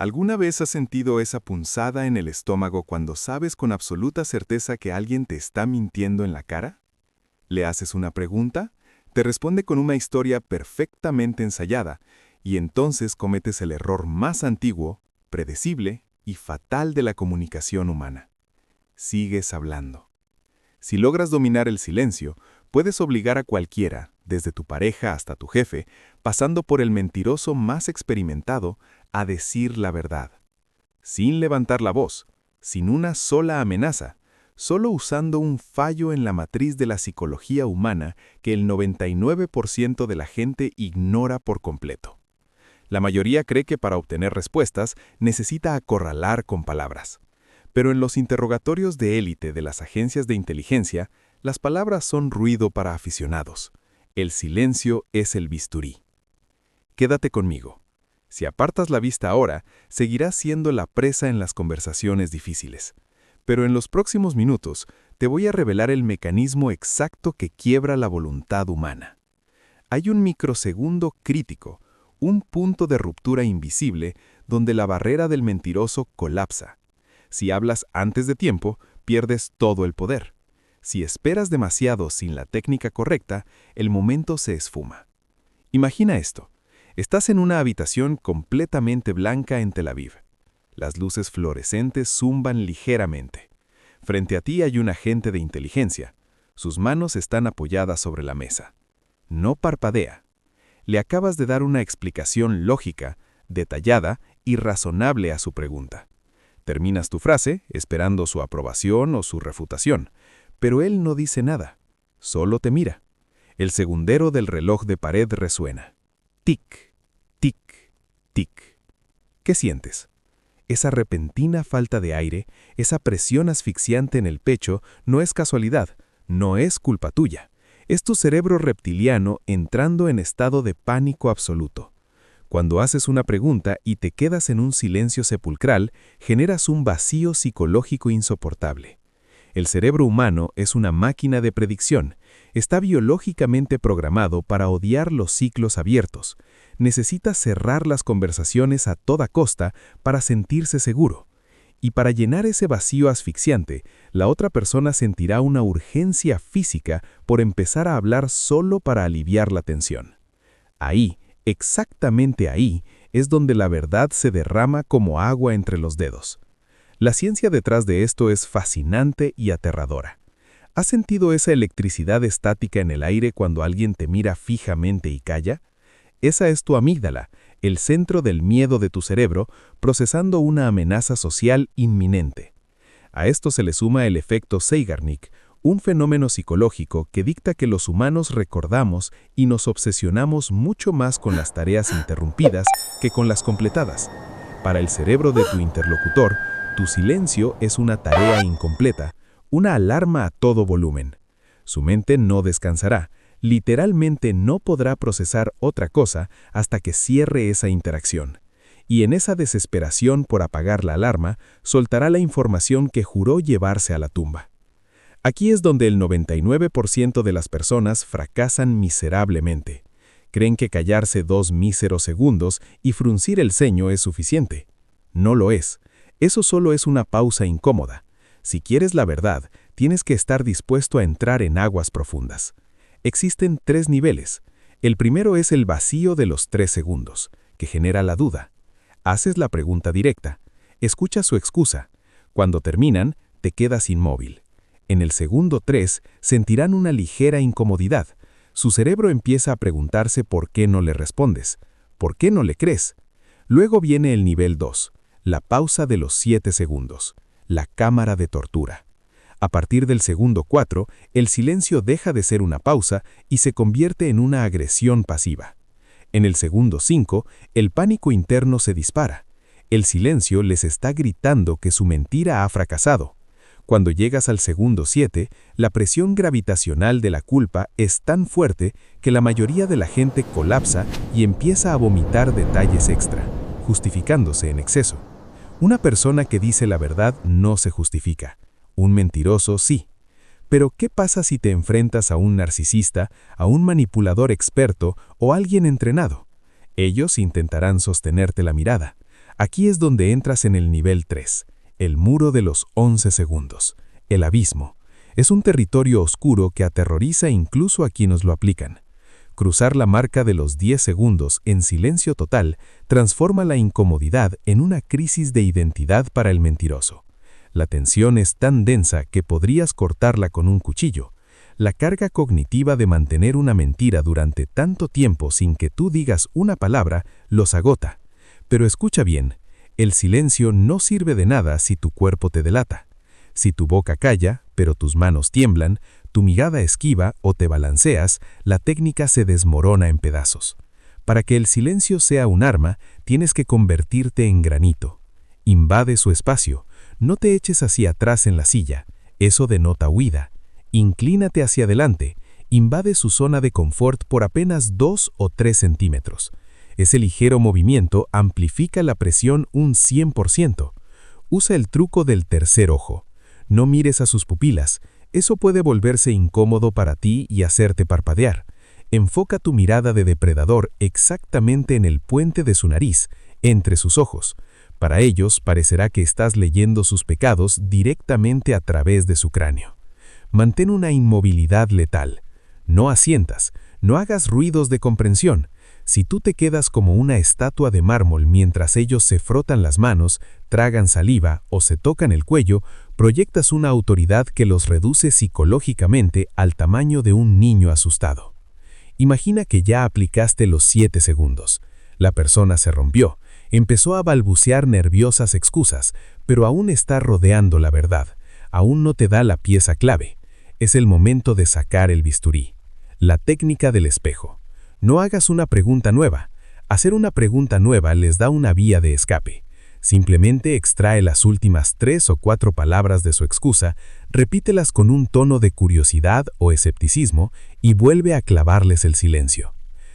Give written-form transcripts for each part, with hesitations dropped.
¿Alguna vez has sentido esa punzada en el estómago cuando sabes con absoluta certeza que alguien te está mintiendo en la cara? Le haces una pregunta, te responde con una historia perfectamente ensayada, y entonces cometes el error más antiguo, predecible y fatal de la comunicación humana. Sigues hablando. Si logras dominar el silencio, puedes obligar a cualquiera, desde tu pareja hasta tu jefe, pasando por el mentiroso más experimentado, a decir la verdad. Sin levantar la voz, sin una sola amenaza, solo usando un fallo en la matriz de la psicología humana que el 99% de la gente ignora por completo. La mayoría cree que para obtener respuestas necesita acorralar con palabras. Pero en los interrogatorios de élite de las agencias de inteligencia, las palabras son ruido para aficionados. El silencio es el bisturí. Quédate conmigo. Si apartas la vista ahora, seguirás siendo la presa en las conversaciones difíciles. Pero en los próximos minutos te voy a revelar el mecanismo exacto que quiebra la voluntad humana. Hay un microsegundo crítico, un punto de ruptura invisible donde la barrera del mentiroso colapsa. Si hablas antes de tiempo, pierdes todo el poder. Si esperas demasiado sin la técnica correcta, el momento se esfuma. Imagina esto. Estás en una habitación completamente blanca en Tel Aviv. Las luces fluorescentes zumban ligeramente. Frente a ti hay un agente de inteligencia. Sus manos están apoyadas sobre la mesa. No parpadea. Le acabas de dar una explicación lógica, detallada y razonable a su pregunta. Terminas tu frase, esperando su aprobación o su refutación, pero él no dice nada, solo te mira. El segundero del reloj de pared resuena. Tic, tic, tic. ¿Qué sientes? Esa repentina falta de aire, esa presión asfixiante en el pecho, no es casualidad, no es culpa tuya. Es tu cerebro reptiliano entrando en estado de pánico absoluto. Cuando haces una pregunta y te quedas en un silencio sepulcral, generas un vacío psicológico insoportable. El cerebro humano es una máquina de predicción. Está biológicamente programado para odiar los ciclos abiertos. Necesita cerrar las conversaciones a toda costa para sentirse seguro. Y para llenar ese vacío asfixiante, la otra persona sentirá una urgencia física por empezar a hablar solo para aliviar la tensión. Ahí, exactamente ahí, es donde la verdad se derrama como agua entre los dedos. La ciencia detrás de esto es fascinante y aterradora. ¿Has sentido esa electricidad estática en el aire cuando alguien te mira fijamente y calla? Esa es tu amígdala, el centro del miedo de tu cerebro, procesando una amenaza social inminente. A esto se le suma el efecto Zeigarnik, un fenómeno psicológico que dicta que los humanos recordamos y nos obsesionamos mucho más con las tareas interrumpidas que con las completadas. Para el cerebro de tu interlocutor, tu silencio es una tarea incompleta, una alarma a todo volumen. Su mente no descansará, literalmente no podrá procesar otra cosa hasta que cierre esa interacción. Y en esa desesperación por apagar la alarma, soltará la información que juró llevarse a la tumba. Aquí es donde el 99% de las personas fracasan miserablemente. Creen que callarse 2 míseros segundos y fruncir el ceño es suficiente. No lo es. Eso solo es una pausa incómoda. Si quieres la verdad, tienes que estar dispuesto a entrar en aguas profundas. Existen 3 niveles. El primero es el vacío de los 3 segundos, que genera la duda. Haces la pregunta directa. Escuchas su excusa. Cuando terminan, te quedas inmóvil. En el segundo 3 sentirán una ligera incomodidad. Su cerebro empieza a preguntarse por qué no le respondes, por qué no le crees. Luego viene el nivel 2, la pausa de los 7 segundos, la cámara de tortura. A partir del segundo 4, el silencio deja de ser una pausa y se convierte en una agresión pasiva. En el segundo 5, el pánico interno se dispara. El silencio les está gritando que su mentira ha fracasado. Cuando llegas al segundo 7, la presión gravitacional de la culpa es tan fuerte que la mayoría de la gente colapsa y empieza a vomitar detalles extra, justificándose en exceso. Una persona que dice la verdad no se justifica. Un mentiroso sí. Pero ¿qué pasa si te enfrentas a un narcisista, a un manipulador experto o alguien entrenado? Ellos intentarán sostenerte la mirada. Aquí es donde entras en el nivel 3, el muro de los 11 segundos, el abismo. Es un territorio oscuro que aterroriza incluso a quienes lo aplican. Cruzar la marca de los 10 segundos en silencio total transforma la incomodidad en una crisis de identidad para el mentiroso. La tensión es tan densa que podrías cortarla con un cuchillo. La carga cognitiva de mantener una mentira durante tanto tiempo sin que tú digas una palabra los agota. Pero escucha bien, el silencio no sirve de nada si tu cuerpo te delata. Si tu boca calla, pero tus manos tiemblan, tu mirada esquiva o te balanceas, la técnica se desmorona en pedazos. Para que el silencio sea un arma, tienes que convertirte en granito. Invade su espacio. No te eches hacia atrás en la silla. Eso denota huida. Inclínate hacia adelante. Invade su zona de confort por apenas 2 o 3 centímetros. Ese ligero movimiento amplifica la presión un 100%. Usa el truco del tercer ojo. No mires a sus pupilas. Eso puede volverse incómodo para ti y hacerte parpadear. Enfoca tu mirada de depredador exactamente en el puente de su nariz, entre sus ojos. Para ellos parecerá que estás leyendo sus pecados directamente a través de su cráneo. Mantén una inmovilidad letal. No asientas, no hagas ruidos de comprensión. Si tú te quedas como una estatua de mármol mientras ellos se frotan las manos, tragan saliva o se tocan el cuello, proyectas una autoridad que los reduce psicológicamente al tamaño de un niño asustado. Imagina que ya aplicaste los 7 segundos. La persona se rompió, empezó a balbucear nerviosas excusas, pero aún está rodeando la verdad. Aún no te da la pieza clave. Es el momento de sacar el bisturí. La técnica del espejo. No hagas una pregunta nueva. Hacer una pregunta nueva les da una vía de escape. Simplemente extrae las últimas 3 o 4 palabras de su excusa, repítelas con un tono de curiosidad o escepticismo y vuelve a clavarles el silencio.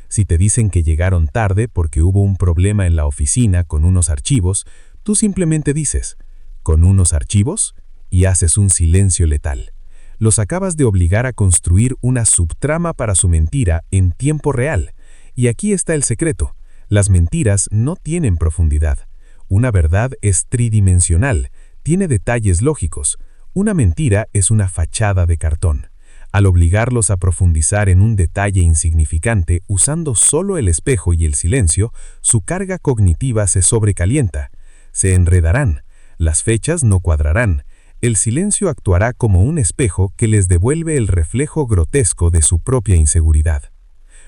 Si te dicen que llegaron tarde porque hubo un problema en la oficina con unos archivos, tú simplemente dices, ¿con unos archivos? Y haces un silencio letal. Los acabas de obligar a construir una subtrama para su mentira en tiempo real. Y aquí está el secreto. Las mentiras no tienen profundidad. Una verdad es tridimensional, tiene detalles lógicos. Una mentira es una fachada de cartón. Al obligarlos a profundizar en un detalle insignificante usando solo el espejo y el silencio, su carga cognitiva se sobrecalienta. Se enredarán. Las fechas no cuadrarán. El silencio actuará como un espejo que les devuelve el reflejo grotesco de su propia inseguridad.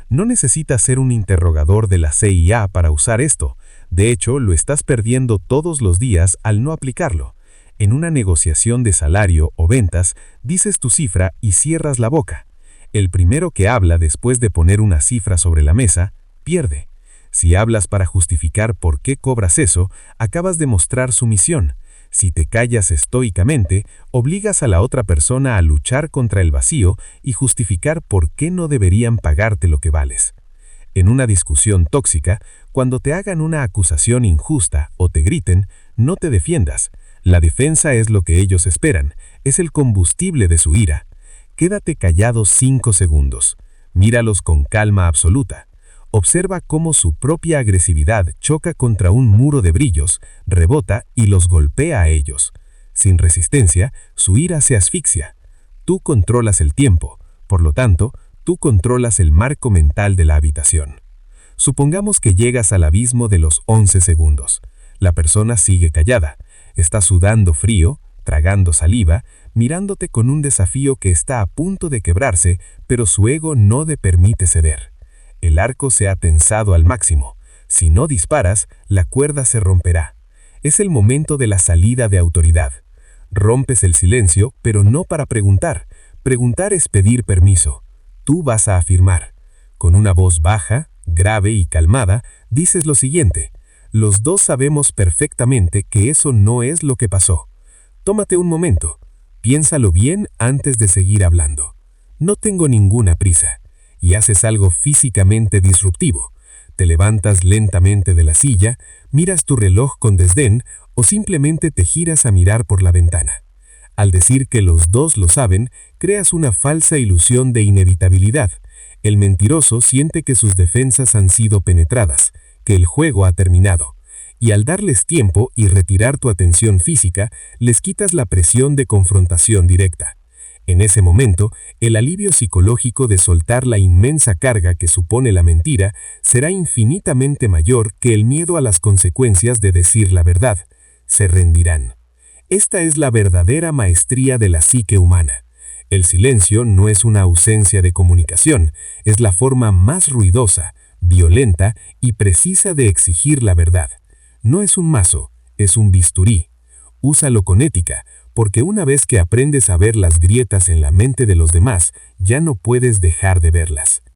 No necesitas ser un interrogador de la CIA para usar esto. De hecho, lo estás perdiendo todos los días al no aplicarlo. En una negociación de salario o ventas, dices tu cifra y cierras la boca. El primero que habla después de poner una cifra sobre la mesa, pierde. Si hablas para justificar por qué cobras eso, acabas de mostrar sumisión. Si te callas estoicamente, obligas a la otra persona a luchar contra el vacío y justificar por qué no deberían pagarte lo que vales. En una discusión tóxica, cuando te hagan una acusación injusta o te griten, no te defiendas. La defensa es lo que ellos esperan, es el combustible de su ira. Quédate callado 5 segundos. Míralos con calma absoluta. Observa cómo su propia agresividad choca contra un muro de brillos, rebota y los golpea a ellos. Sin resistencia, su ira se asfixia. Tú controlas el tiempo, por lo tanto, tú controlas el marco mental de la habitación. Supongamos que llegas al abismo de los 11 segundos. La persona sigue callada, está sudando frío, tragando saliva, mirándote con un desafío que está a punto de quebrarse, pero su ego no le permite ceder. El arco se ha tensado al máximo. Si no disparas, la cuerda se romperá. Es el momento de la salida de autoridad. Rompes el silencio, pero no para preguntar. Preguntar es pedir permiso. Tú vas a afirmar. Con una voz baja, grave y calmada, dices lo siguiente. Los dos sabemos perfectamente que eso no es lo que pasó. Tómate un momento. Piénsalo bien antes de seguir hablando. No tengo ninguna prisa. Y haces algo físicamente disruptivo. Te levantas lentamente de la silla, miras tu reloj con desdén o simplemente te giras a mirar por la ventana. Al decir que los dos lo saben, creas una falsa ilusión de inevitabilidad. El mentiroso siente que sus defensas han sido penetradas, que el juego ha terminado. Y al darles tiempo y retirar tu atención física, les quitas la presión de confrontación directa. En ese momento, el alivio psicológico de soltar la inmensa carga que supone la mentira será infinitamente mayor que el miedo a las consecuencias de decir la verdad. Se rendirán. Esta es la verdadera maestría de la psique humana. El silencio no es una ausencia de comunicación, es la forma más ruidosa, violenta y precisa de exigir la verdad. No es un mazo, es un bisturí. Úsalo con ética, porque una vez que aprendes a ver las grietas en la mente de los demás, ya no puedes dejar de verlas.